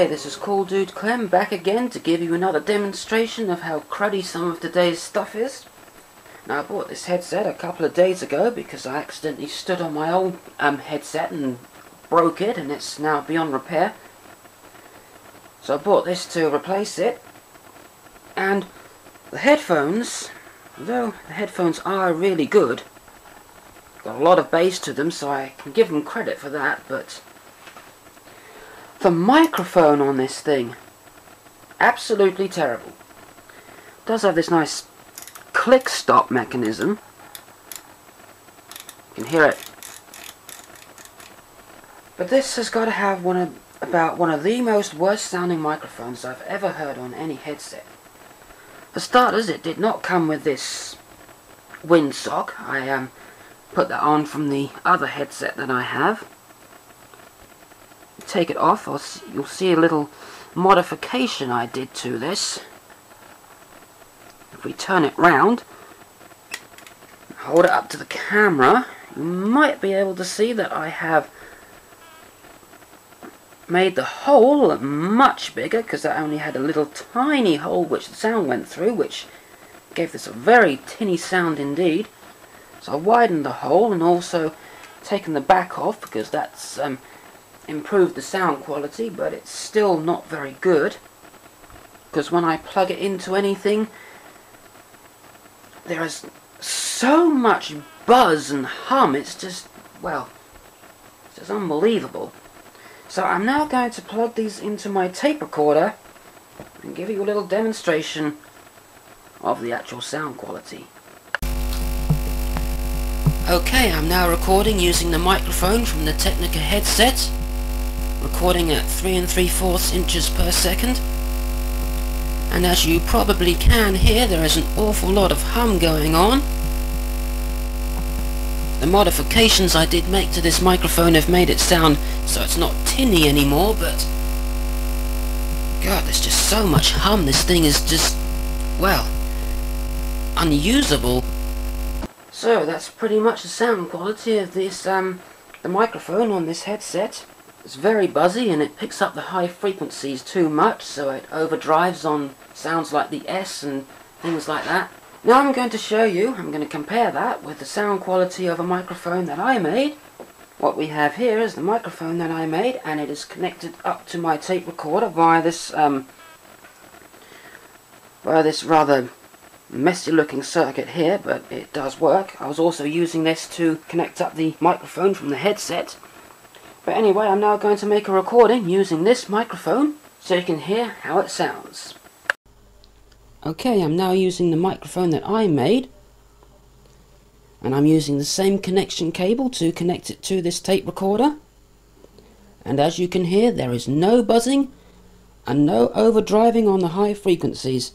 Okay, this is Cool Dude Clem back again to give you another demonstration of how cruddy some of today's stuff is. Now I bought this headset a couple of days ago because I accidentally stood on my old headset and broke it, and it's now beyond repair. So I bought this to replace it. And the headphones, although the headphones are really good, got a lot of bass to them, so I can give them credit for that, but the microphone on this thing, absolutely terrible. It does have this nice click stop mechanism. You can hear it. But this has got to have about one of the most worst sounding microphones I've ever heard on any headset. For starters, it did not come with this windsock. I put that on from the other headset that I have. Take it off, you'll see a little modification I did to this. If we turn it round, hold it up to the camera, you might be able to see that I have made the hole much bigger, because I only had a little tiny hole which the sound went through, which gave this a very tinny sound indeed. So I widened the hole and also taken the back off, because that's improved the sound quality, but it's still not very good, because when I plug it into anything there is so much buzz and hum, it's just, well, it's just unbelievable. So I'm now going to plug these into my tape recorder and give you a little demonstration of the actual sound quality. Okay, I'm now recording using the microphone from the Technica headset, recording at 3 3/4 inches per second, and as you probably can hear, there is an awful lot of hum going on. The modifications I did make to this microphone have made it sound so it's not tinny anymore, but God, there's just so much hum. This thing is just, well, unusable. So that's pretty much the sound quality of this the microphone on this headset. It's very buzzy and it picks up the high frequencies too much, so it overdrives on sounds like the S and things like that. Now I'm going to show you, I'm going to compare that with the sound quality of a microphone that I made. What we have here is the microphone that I made, and it is connected up to my tape recorder via this rather messy looking circuit here, but it does work. I was also using this to connect up the microphone from the headset. But anyway, I'm now going to make a recording using this microphone so you can hear how it sounds. Okay, I'm now using the microphone that I made, and I'm using the same connection cable to connect it to this tape recorder. And as you can hear, there is no buzzing and no overdriving on the high frequencies.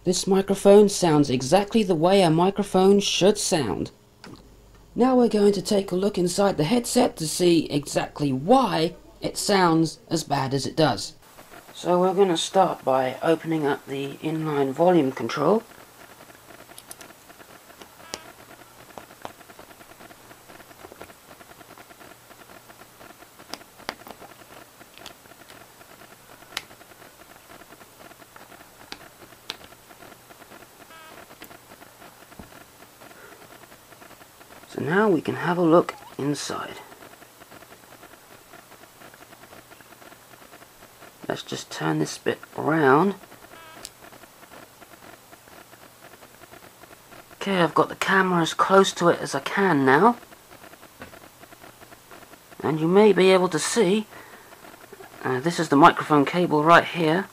This microphone sounds exactly the way a microphone should sound. Now we're going to take a look inside the headset to see exactly why it sounds as bad as it does. So we're going to start by opening up the inline volume control. So now we can have a look inside. Let's just turn this bit around. Okay, I've got the camera as close to it as I can now. And you may be able to see, this is the microphone cable right here.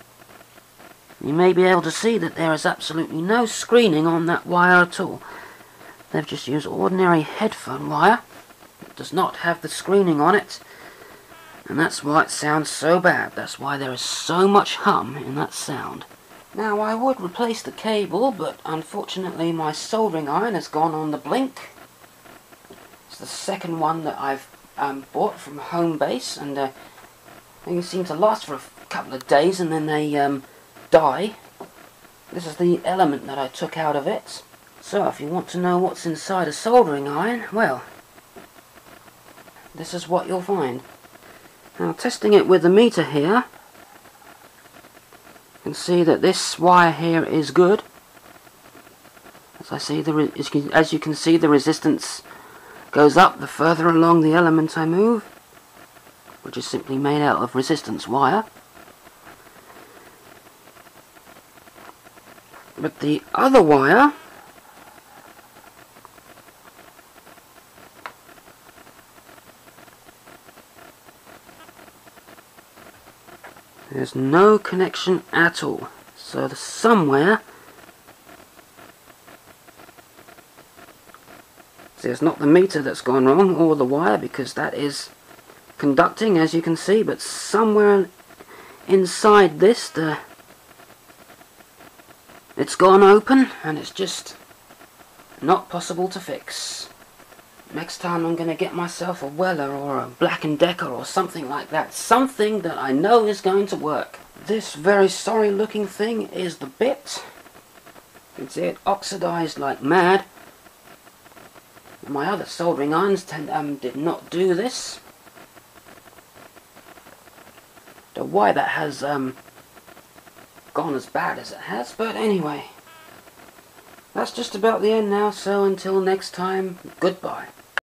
You may be able to see that there is absolutely no screening on that wire at all. They've just used ordinary headphone wire. It does not have the screening on it, and that's why it sounds so bad. That's why there is so much hum in that sound. Now I would replace the cable, but unfortunately my soldering iron has gone on the blink. It's the second one that I've bought from home base, and they seem to last for a couple of days and then they die. This is the element that I took out of it. So if you want to know what's inside a soldering iron, well, this is what you'll find. Now testing it with the meter here, you can see that this wire here is good. As you can see, the resistance goes up the further along the element I move, which is simply made out of resistance wire. But the other wire, there's no connection at all. So somewhere, see, it's not the meter that's gone wrong or the wire, because that is conducting, as you can see, but somewhere inside this it's gone open, and it's just not possible to fix. Next time I'm going to get myself a Weller or a Black & Decker or something like that. Something that I know is going to work. This very sorry looking thing is the bit. You can see it oxidized like mad. My other soldering irons did not do this. Don't know why that has gone as bad as it has, but anyway, that's just about the end now, so until next time, goodbye.